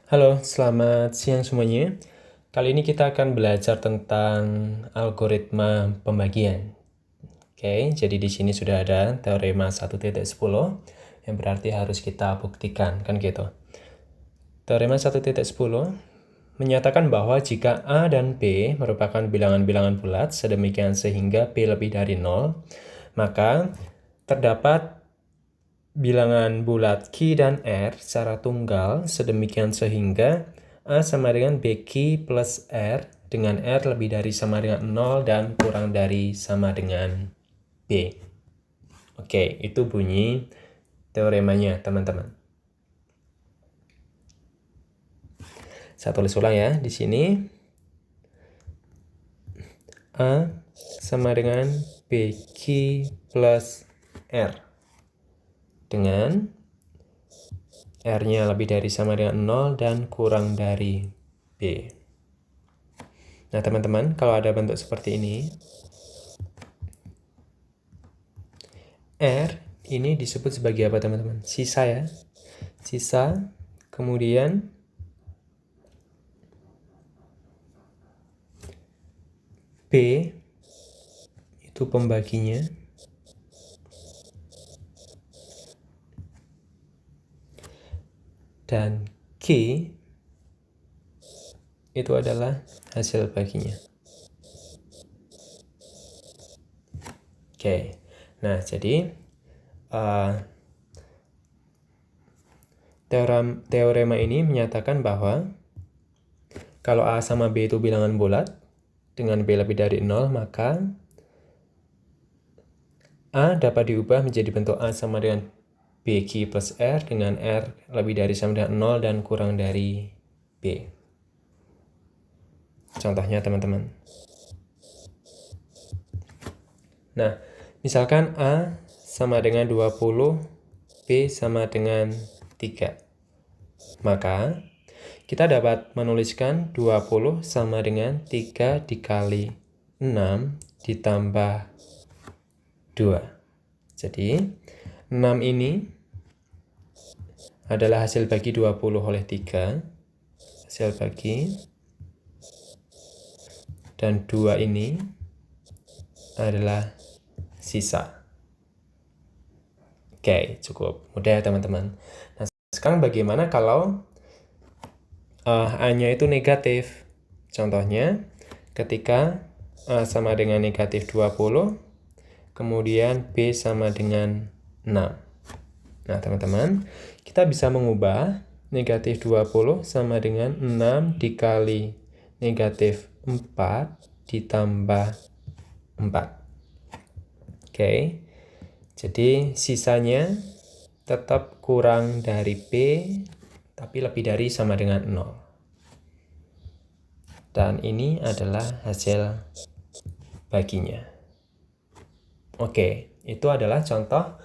Halo, selamat siang semuanya. Kali ini kita akan belajar tentang algoritma pembagian. Oke, jadi di sini sudah ada teorema 1.10 yang berarti harus kita buktikan, kan gitu. Teorema 1.10 menyatakan bahwa jika A dan B merupakan bilangan-bilangan bulat sedemikian sehingga B lebih dari 0, maka terdapat bilangan bulat Q dan R secara tunggal sedemikian sehingga A sama dengan BQ plus R dengan R lebih dari sama dengan 0 dan kurang dari sama dengan B. Oke, itu bunyi teoremanya, teman-teman. Saya tulis ulang ya di sini. A sama dengan BQ plus R dengan R-nya lebih dari sama dengan 0 dan kurang dari B. Nah, teman-teman, kalau ada bentuk seperti ini, R ini disebut sebagai apa, teman-teman? Sisa ya. Sisa, kemudian B itu pembaginya. Dan Q itu adalah hasil baginya. Oke, nah jadi teorema ini menyatakan bahwa kalau A sama B itu bilangan bulat dengan B lebih dari 0, maka A dapat diubah menjadi bentuk A sama dengan BQ plus R dengan R lebih dari sama dengan 0 dan kurang dari B. Contohnya, teman-teman. Nah, misalkan A sama dengan 20, B sama dengan 3. Maka, kita dapat menuliskan 20 sama dengan 3 dikali 6 ditambah 2. Jadi, 6 ini adalah hasil bagi 20 oleh 3. Hasil bagi. Dan 2 ini adalah sisa. Oke, cukup mudah ya, teman-teman. Nah, sekarang bagaimana kalau A-nya itu negatif? Contohnya, ketika A sama dengan negatif 20, kemudian B sama dengan 6. Nah, teman-teman, kita bisa mengubah negatif 20 sama dengan 6 dikali negatif 4 ditambah 4. Oke, jadi sisanya tetap kurang dari B, tapi lebih dari sama dengan 0. Dan ini adalah hasil baginya. Oke, itu adalah contoh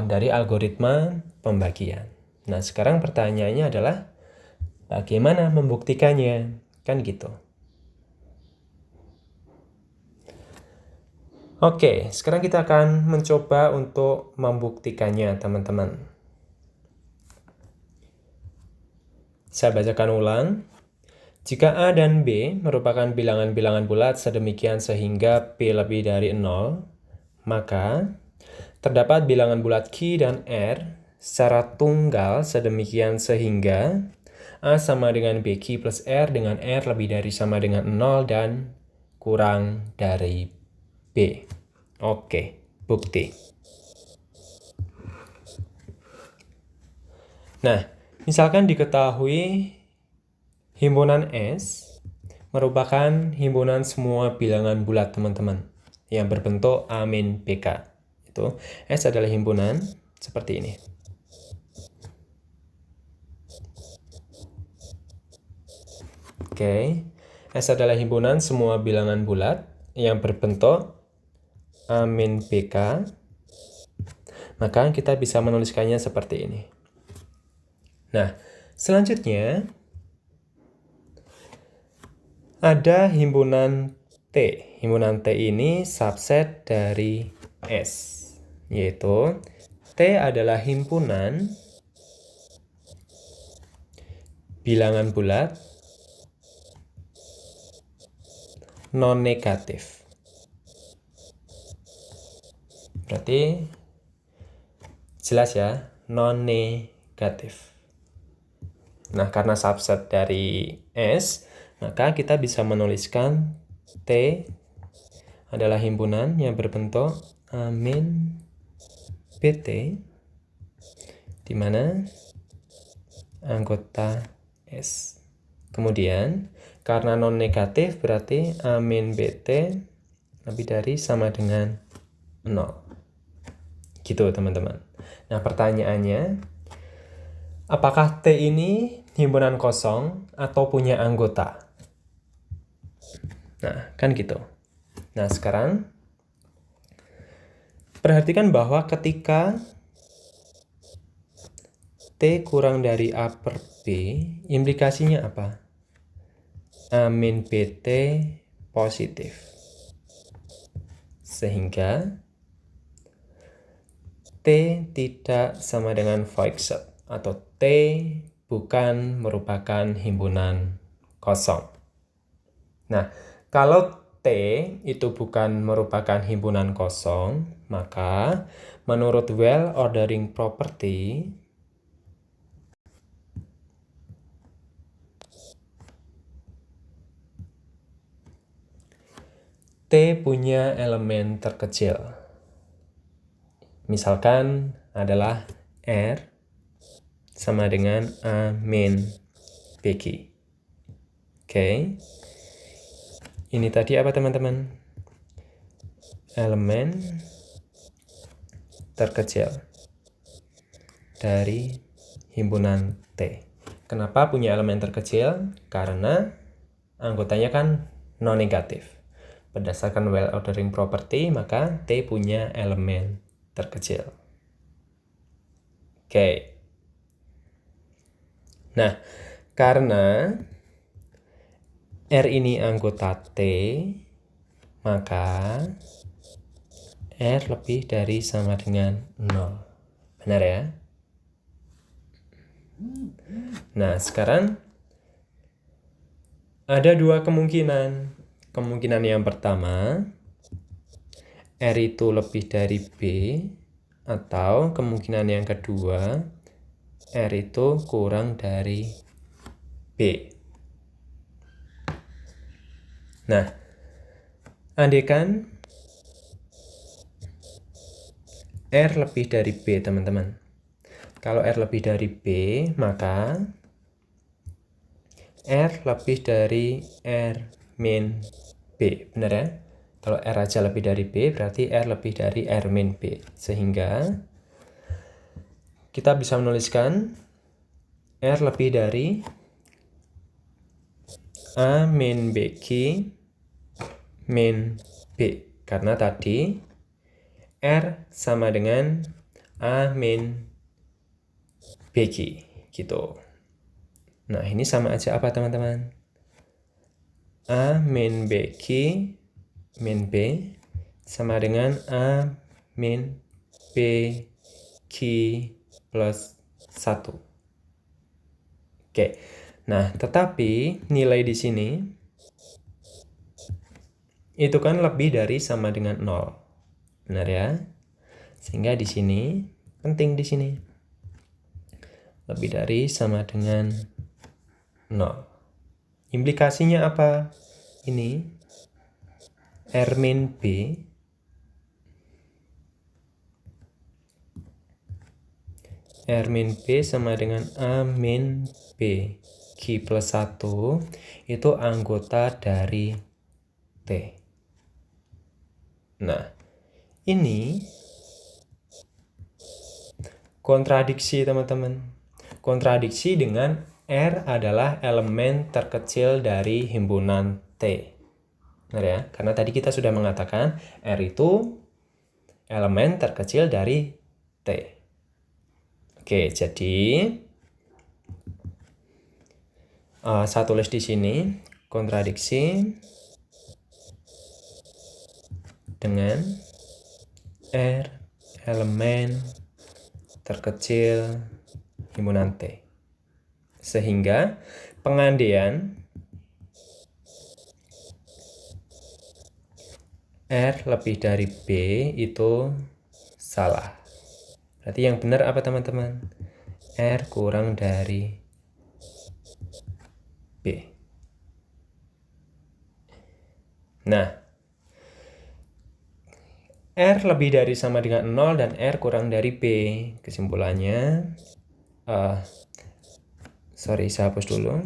dari algoritma pembagian. Nah, sekarang pertanyaannya adalah bagaimana membuktikannya? Kan gitu. Oke, sekarang kita akan mencoba untuk membuktikannya, teman-teman. Saya bacakan ulang. Jika A dan B merupakan bilangan-bilangan bulat sedemikian sehingga B lebih dari 0, maka terdapat bilangan bulat Q dan R secara tunggal sedemikian sehingga A sama dengan BQ plus R dengan R lebih dari sama dengan 0 dan kurang dari B. Oke, bukti. Nah, misalkan diketahui himpunan S merupakan himpunan semua bilangan bulat, teman-teman, yang berbentuk A min BK. Itu S adalah himpunan seperti ini. Oke, S adalah himpunan semua bilangan bulat yang berbentuk A min BK. Maka kita bisa menuliskannya seperti ini. Nah, selanjutnya ada himpunan T. Himpunan T ini subset dari S, yaitu T adalah himpunan bilangan bulat non-negatif. Berarti jelas ya, non-negatif. Nah, karena subset dari S, maka kita bisa menuliskan T adalah himpunan yang berbentuk A-BT, di mana anggota S. Kemudian, karena non-negatif berarti A-BT lebih dari sama dengan 0. Gitu, teman-teman. Nah, pertanyaannya, apakah T ini himpunan kosong atau punya anggota? Nah, kan gitu. Nah, sekarang perhatikan bahwa ketika T kurang dari A per B, implikasinya apa? A-BT positif. Sehingga T tidak sama dengan void set, atau T bukan merupakan himpunan kosong. Nah, kalau T itu bukan merupakan himpunan kosong, maka menurut well ordering property, T punya elemen terkecil. Misalkan adalah R sama dengan A min BQ. Oke. Ini tadi apa, teman-teman? Elemen terkecil dari himpunan T. Kenapa punya elemen terkecil? Karena anggotanya kan non-negatif. Berdasarkan well ordering property, maka T punya elemen terkecil. Oke. Nah, karena R ini anggota T, maka R lebih dari sama dengan 0. Benar ya? Nah, sekarang ada dua kemungkinan. Kemungkinan yang pertama, R itu lebih dari B, atau kemungkinan yang kedua, R itu kurang dari B. Nah, andaikan R lebih dari B, teman-teman. Kalau R lebih dari B, maka R lebih dari R min B. Benar ya? Kalau R aja lebih dari B, berarti R lebih dari R min B. Sehingga kita bisa menuliskan R lebih dari A min BQ min B. Karena tadi R sama dengan A min BQ. Gitu. Nah, ini sama aja apa, teman-teman? A min BQ min B sama dengan A min BQ plus 1. Oke. Nah, tetapi nilai di sini itu kan lebih dari sama dengan 0. Benar ya? Sehingga di sini penting di sini. Lebih dari sama dengan 0. Implikasinya apa? Ini R min B sama dengan A min B Q plus 1 itu anggota dari T. Nah, ini kontradiksi, teman-teman. Kontradiksi dengan R adalah elemen terkecil dari himpunan T. Benar ya? Karena tadi kita sudah mengatakan R itu elemen terkecil dari T. Oke, jadi saya tulis di sini kontradiksi dengan R elemen terkecil himpunan T. Sehingga pengandaian R lebih dari B itu salah. Berarti yang benar apa teman-teman? R kurang dari B. Nah, R lebih dari sama dengan 0 dan R kurang dari B. Kesimpulannya, saya hapus dulu.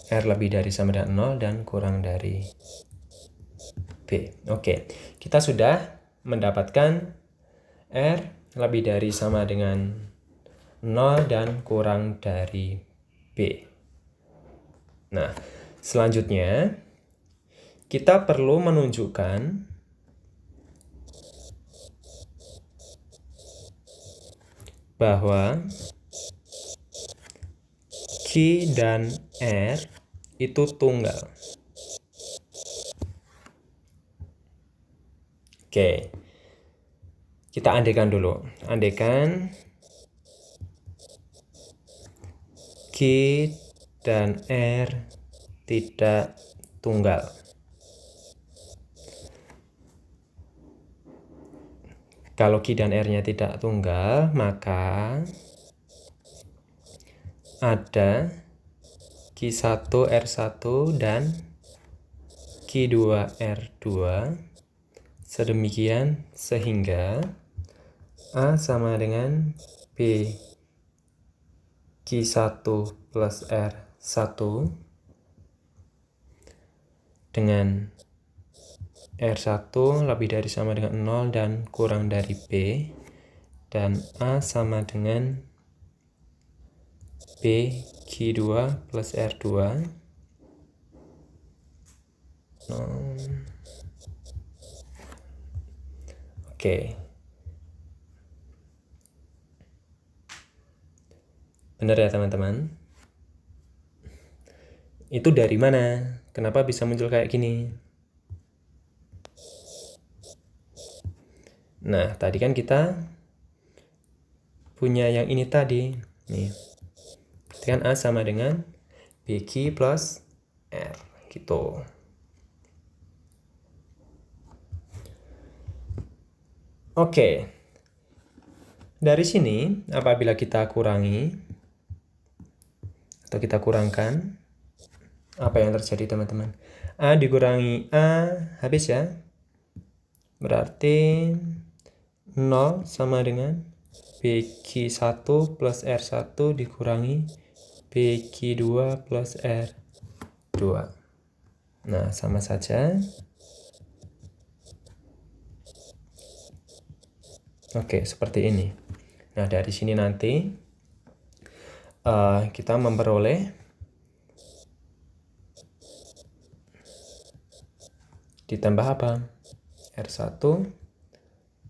R lebih dari sama dengan 0 dan kurang dari B. Oke, kita sudah mendapatkan R lebih dari sama dengan 0 dan kurang dari B. Nah, selanjutnya kita perlu menunjukkan bahwa Q dan R itu tunggal. Oke, kita andaikan dulu. Andaikan Q dan R tidak tunggal. Kalau Q dan R-nya tidak tunggal, maka ada Q1 R1 dan Q2 R2 sedemikian sehingga A sama dengan B Q1 plus R1 dengan R1 lebih dari sama dengan 0 dan kurang dari B, dan A sama dengan B Q2 plus R2 Oke. Benar ya teman-teman? Itu dari mana? Kenapa bisa muncul kayak gini? Nah, tadi kan kita punya yang ini tadi. Nih. Berarti kan A sama dengan BQ plus R. Gitu. Oke. Dari sini, apabila kita kurangi atau kita kurangkan, apa yang terjadi teman-teman? A dikurangi A habis ya. Berarti 0 sama dengan BQ1 plus R1 dikurangi BQ2 plus R2. Nah, sama saja. Oke, seperti ini. Nah, dari sini nanti kita memperoleh ditambah apa? R1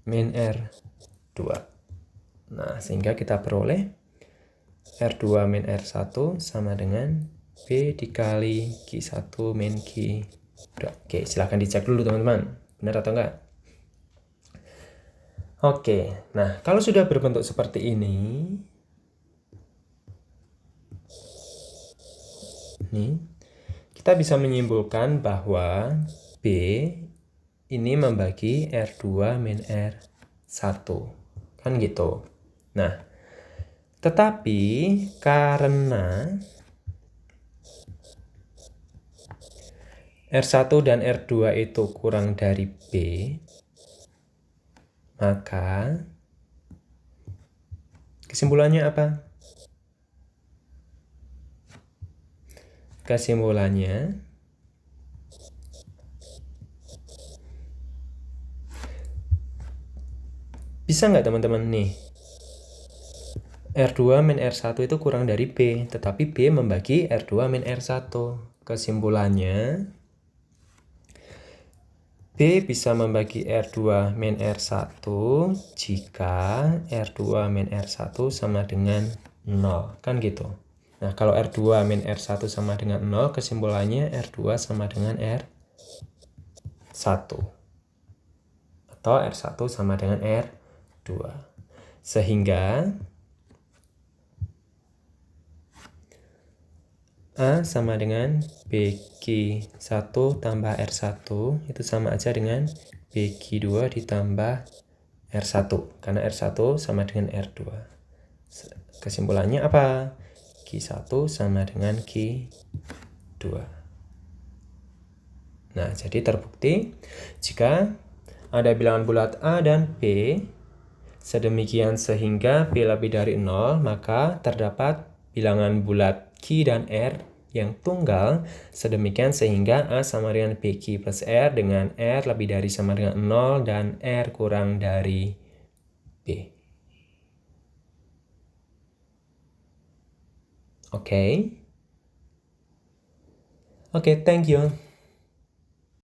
min R2. Nah, sehingga kita peroleh R2 min R1 sama dengan B dikali Q1 min Q2. Oke, silahkan dicek dulu teman-teman. Benar atau enggak? Oke, nah kalau sudah berbentuk seperti ini, kita bisa menyimpulkan bahwa B ini membagi R2 min R1. Kan gitu. Nah, tetapi karena R1 dan R2 itu kurang dari B, maka kesimpulannya apa? Kesimpulannya bisa nggak teman-teman nih? R2 min R1 itu kurang dari B, tetapi B membagi R2 min R1. Kesimpulannya, B bisa membagi R2 min R1 jika R2 min R1 sama dengan 0. Kan gitu. Nah, kalau R2 min R1 sama dengan 0, kesimpulannya R2 sama dengan R1. Atau R1 sama dengan R2. Sehingga A sama dengan BQ1 tambah R1 itu sama aja dengan BQ2 ditambah R1 karena R1 sama dengan R2. Kesimpulannya apa? Q1 sama dengan Q2. Nah, jadi terbukti jika ada bilangan bulat A dan B sedemikian sehingga P lebih dari 0, maka terdapat bilangan bulat Q dan R yang tunggal sedemikian sehingga A sama dengan BQ plus R dengan R lebih dari sama dengan 0 dan R kurang dari B. Oke, thank you.